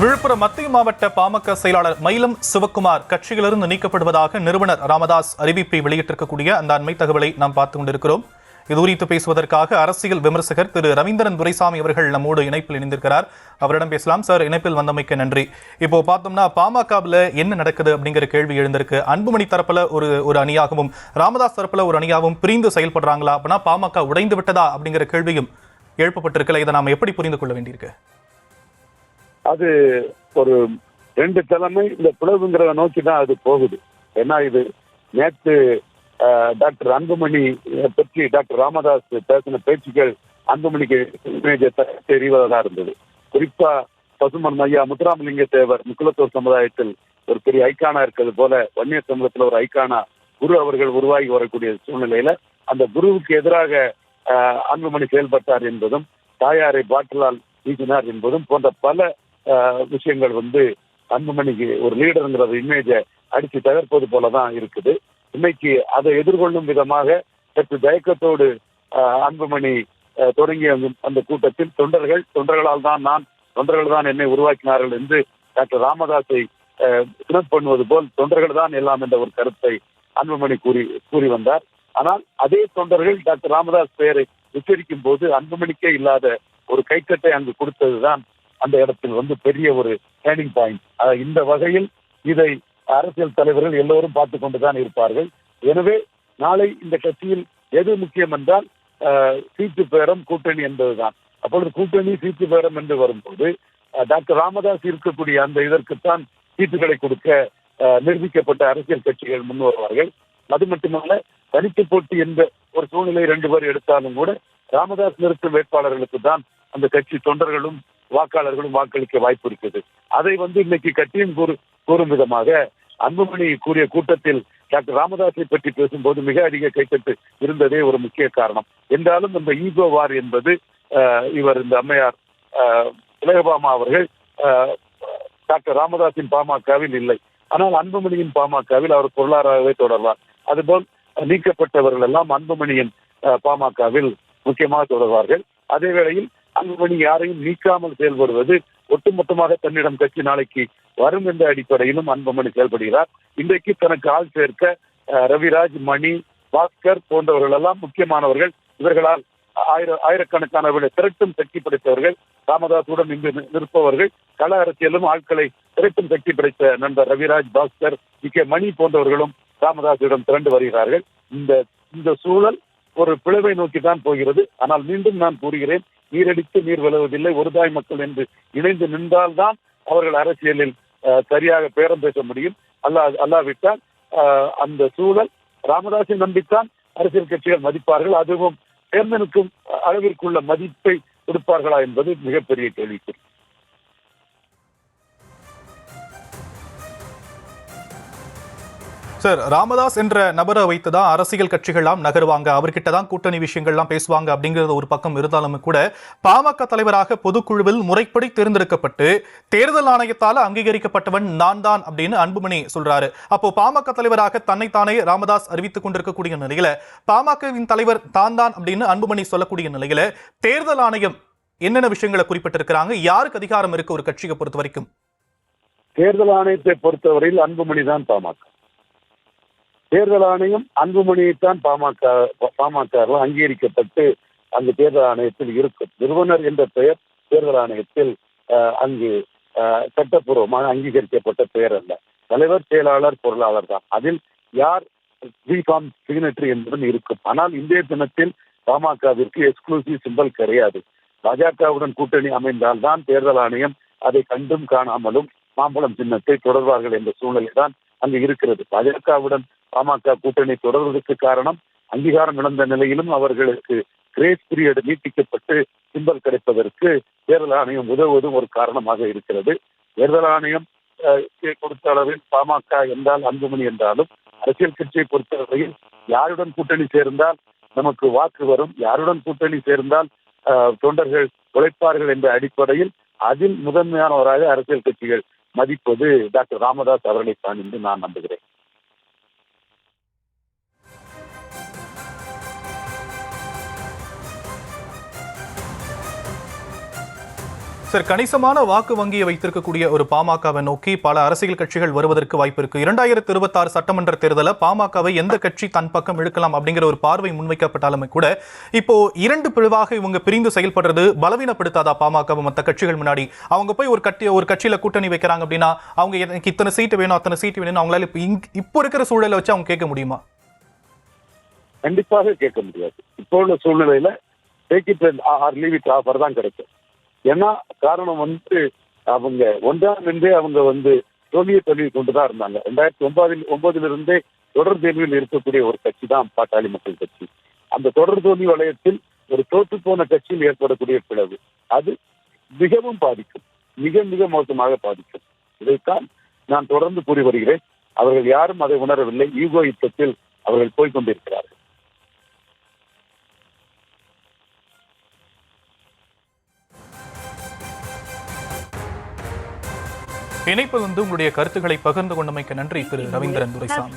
விழுப்புரம் மத்திய மாவட்ட பாமக செயலாளர் மயிலம் சிவக்குமார் கட்சியிலிருந்து நீக்கப்படுவதாக நிறுவனர் ராமதாஸ் அறிவிப்பை வெளியிட்டிருக்கக்கூடிய அந்த அண்மை தகவலை நாம் பார்த்துக் கொண்டிருக்கிறோம். இது குறித்து பேசுவதற்காக அரசியல் விமர்சகர் திரு ரவீந்திரன் துரைசாமி அவர்கள் நம்மோடு இணைப்பில் இணைந்திருக்கிறார். அவரிடம் பேசலாம். சார், இணைப்பில் வந்தமைக்க நன்றி. இப்போ பார்த்தோம்னா பாமகவில் என்ன நடக்குது அப்படிங்கிற கேள்வி எழுந்திருக்கு. அன்புமணி தரப்புல ஒரு அணியாகவும் ராமதாஸ் தரப்புல ஒரு அணியாகவும் பிரிந்து செயல்படுறாங்களா, அப்படின்னா பாமக உடைந்து விட்டதா அப்படிங்கிற கேள்வியும் எழுப்பப்பட்டிருக்கல. இதை நாம எப்படி புரிந்து கொள்ள வேண்டியிருக்கு? அது ஒரு ரெண்டு தலைமை இந்த பிளவுங்கிறத நோக்கி தான் அது போகுது. ஏன்னா இது நேற்று டாக்டர் அன்புமணி பற்றி டாக்டர் ராமதாஸ் பேசின பேச்சுக்கள் அன்புமணிக்கு தெரிவதாக இருந்தது. குறிப்பா பசுமன் ஐயா முத்துராமலிங்க தேவர் முக்குலத்தோர் சமுதாயத்தில் ஒரு பெரிய ஐக்கானா இருக்கிறது போல வன்னியர் சமூகத்தில் ஒரு ஐக்கானா குரு அவர்கள் உருவாகி வரக்கூடிய சூழ்நிலையில அந்த குருவுக்கு எதிராக அன்புமணி செயல்பட்டார் என்பதும் தாயாரை பாட்டிலால் வீசினார் என்பதும் போன்ற பல விஷயங்கள் அன்புமணிக்கு ஒரு லீடருங்கிற இமேஜை அடிச்சு தகர்ப்பது போலதான் இருக்குது. இன்னைக்கு அதை எதிர்கொள்ளும் விதமாக சற்று தயக்கத்தோடு அன்புமணி தொடங்கிய அந்த கூட்டத்தில் தொண்டர்களால் தான் என்னை உருவாக்கினார்கள் என்று டாக்டர் ராமதாஸை சினப் பண்ணுவது போல் தொண்டர்கள் தான் எல்லாம் என்ற ஒரு கருத்தை அன்புமணி கூறி வந்தார். ஆனால் அதே தொண்டர்கள் டாக்டர் ராமதாஸ் பெயரை உச்சரிக்கும் போது அன்புமணிக்கே இல்லாத ஒரு கைத்தட்டை அங்கு கொடுத்ததுதான் அந்த இடத்தில் பெரிய ஒரு டேர்னிங் பாயிண்ட். இந்த வகையில் இதை அரசியல் தலைவர்கள் எல்லோரும் பார்த்து கொண்டுதான் இருப்பார்கள். எனவே நாளை இந்த கட்சியில் எது முக்கியம் என்றால் சீட்டு பேரம் கூட்டணி என்பதுதான். அப்பொழுது கூட்டணி சீட்டு பேரம் என்று வரும்போது டாக்டர் ராமதாஸ் இருக்கக்கூடிய அந்த இதற்குத்தான் சீட்டுகளை கொடுக்க நிரூபிக்கப்பட்ட அரசியல் கட்சிகள் முன் வருவார்கள். அது மட்டுமல்ல, தனித்து போட்டி என்ற ஒரு சூழ்நிலை 2 பேர் எடுத்தாலும் கூட ராமதாஸ் நிறுத்தும் வேட்பாளர்களுக்கு தான் அந்த கட்சி தொண்டர்களும் வாக்காளர்களும் வாக்களிக்க வாய்ப்பு இருக்குது. அதை இன்னைக்கு கட்சியும் கூறும் விதமாக அன்புமணி கூறிய கூட்டத்தில் டாக்டர் ராமதாஸை பற்றி பேசும்போது மிக அதிக கைத்தட்டு இருந்ததே ஒரு முக்கிய காரணம். என்றாலும் இந்த ஈகோ வார் என்பது இந்த அம்மையார் திலகபாமா அவர்கள் டாக்டர் ராமதாஸின் பாமகவில் இல்லை. ஆனால் அன்புமணியின் பாமகவில் அவர் பொருளாதாரவே தொடர்வார். அதுபோல் நீக்கப்பட்டவர்கள் எல்லாம் அன்புமணியின் பாமகவில் முக்கியமாக தொடர்வார்கள். அதே வேளையில் அன்புமணி யாரையும் நீக்காமல் செயல்படுவது ஒட்டுமொத்தமாக தன்னிடம் கட்சி நாளைக்கு வரும் என்ற அடிப்படையிலும் அன்புமணி செயல்படுகிறார். இன்றைக்கு தனக்கு ஆள் சேர்க்க ரவிராஜ், மணி, பாஸ்கர் போன்றவர்கள் எல்லாம் முக்கியமானவர்கள். இவர்களால் ஆயிரக்கணக்கான திரட்டும் சக்தி படைத்தவர்கள், ராமதாசுடன் இங்கு நிற்பவர்கள், கள அரசியலும் ஆட்களை திரட்டும் சக்தி படைத்த நண்பர் ரவிராஜ், பாஸ்கர், மணி போன்றவர்களும் ராமதாசிடம் திரண்டு வருகிறார்கள். இந்த சூழல் ஒரு பிளவை நோக்கி தான் போகிறது. ஆனால் மீண்டும் நான் கூறுகிறேன், நீரடித்து நீர் விளைவதில்லை, ஒரு தாய் மக்கள் என்று இணைந்து நின்றால்தான் அவர்கள் அரசியலில் சரியாக பேரம் பேச முடியும். அல்லாவிட்டால் அந்த சூழல் ராமதாஸை நம்பித்தான் அரசியல் கட்சிகள் மதிப்பார்கள். அதுவும் தேர்ந்தெடுக்கும் அளவிற்குள்ள மதிப்பை கொடுப்பார்களா என்பது மிகப்பெரிய கேள்விக்குறி. சார், ராமதாஸ் என்ற நபரை வைத்துதான் அரசியல் கட்சிகள்லாம் நகருவாங்க, அவர்கிட்ட தான் கூட்டணி விஷயங்கள்லாம் பேசுவாங்க அப்படிங்கிறது ஒரு பக்கம் இருந்தாலும் கூட பாமக தலைவராக பொதுக்குழுவில் முறைப்படி தேர்ந்தெடுக்கப்பட்டு தேர்தல் ஆணையத்தால் அங்கீகரிக்கப்பட்டவன் நான் தான் அப்படின்னு அன்புமணி சொல்றாரு. அப்போ பாமக தலைவராக தன்னைத்தானே ராமதாஸ் அறிவித்துக் கொண்டிருக்கக்கூடிய நிலையில பாமகவின் தலைவர் தான் அப்படின்னு அன்புமணி சொல்லக்கூடிய நிலையில தேர்தல் ஆணையம் என்னென்ன விஷயங்களை குறிப்பிட்டிருக்கிறாங்க? யாருக்கு அதிகாரம் இருக்கு ஒரு கட்சியை பொறுத்த வரைக்கும்? தேர்தல் ஆணையத்தை பொறுத்தவரையில் அன்புமணி தான் பாமக. தேர்தல் ஆணையம் அன்புமணியைத்தான் பாமக அங்கீகரிக்கப்பட்டு அந்த தேர்தல் ஆணையத்தில் இருக்கும். நிறுவனர் என்ற பெயர் தேர்தல் ஆணையத்தில் அங்கு சட்டப்பூர்வமாக அங்கீகரிக்கப்பட்ட பெயர் அல்ல. தலைவர், செயலாளர், பொருளாளர் தான். அதில் யார் பிகாம் சிக்னட்டரி என்பதும் இருக்கும். ஆனால் இன்றைய தினத்தில் பாமகவிற்கு எக்ஸ்க்ளூசிவ் சிம்பல் கிடையாது. பாஜகவுடன் கூட்டணி அமைந்தால் தான் தேர்தல் ஆணையம் அதை கண்டும் காணாமலும் மாம்பழம் சின்னத்தை தொடர்வார்கள் என்ற சூழ்நிலை தான் அங்கு இருக்கிறது. பாஜகவுடன் பாமக கூட்டணி தொடர்வதற்கு காரணம் அங்கீகாரம் இழந்த நிலையிலும் அவர்களுக்கு கிரேஸ் பீரியட் நீட்டிக்கப்பட்டு சிம்பல் கிடைப்பதற்கு தேர்தல் ஆணையம் உதவுவதும் ஒரு காரணமாக இருக்கிறது. தேர்தல் ஆணையம் பொறுத்த அளவில் பாமக என்றால் அன்புமணி என்றாலும் அரசியல் கட்சியை பொறுத்தவரையில் யாருடன் கூட்டணி சேர்ந்தால் நமக்கு வாக்கு வரும், யாருடன் கூட்டணி சேர்ந்தால் தொண்டர்கள் உழைப்பார்கள் என்ற அடிப்படையில் அதில் முதன்மையானவராக அரசியல் கட்சிகள் மதிப்பது டாக்டர் ராமதாஸ் அவர்களை தான் என்று நான் நம்புகிறேன். சார், கணிசமான வாக்கு வங்கியை வைத்திருக்கக்கூடிய ஒரு பாமகவை நோக்கி பல அரசியல் கட்சிகள் வருவதற்கு வாய்ப்பு இருக்கு. 2026 சட்டமன்ற தேர்தலில் பாமகவை எந்த கட்சி தன் பக்கம் இழுக்கலாம் அப்படிங்கிற ஒரு பார்வை முன்வைக்கப்பட்டாலுமே கூட இப்போ 2 பிரிவாக இவங்க பிரிந்து செயல்படுறது பலவீனப்படுத்தாதா பாமகவை மற்ற கட்சிகள் முன்னாடி? அவங்க போய் ஒரு கட்சியில கூட்டணி வைக்கிறாங்க அப்படின்னா அவங்க எனக்கு இத்தனை சீட்டு வேணும் அத்தனை சீட்டு வேணும் அவங்களால இப்போ இருக்கிற சூழலை வச்சு அவங்க கேட்க முடியுமா? கண்டிப்பாக கேட்க முடியாது. இப்போ உள்ள சூழ்நிலையில take it or leave it offer தான் கிடைக்கும். ஏன்னா காரணம் அவங்க ஒன்றாம் நின்றே அவங்க தோல்வியை கொண்டுதான் இருந்தாங்க. 2009 தொடர் தேர்வில் இருக்கக்கூடிய ஒரு கட்சி தான் பாட்டாளி மக்கள் கட்சி. அந்த தொடர் தோல்வி வளையத்தில் ஒரு தோற்று போன கட்சியில் ஏற்படக்கூடிய பிளவு அது மிகவும் பாதிக்கும், மிக மிக மோசமாக பாதிக்கும். இதைத்தான் நான் தொடர்ந்து கூறி வருகிறேன். அவர்கள் யாரும் அதை உணரவில்லை. ஈகோ யுத்தத்தில் அவர்கள் போய்கொண்டிருக்கிறார்கள். இணைப்பு உங்களுடைய கருத்துக்களை பகிர்ந்து கொண்டமைக்கு நன்றி திரு ரவீந்திரன் துரைசாமி.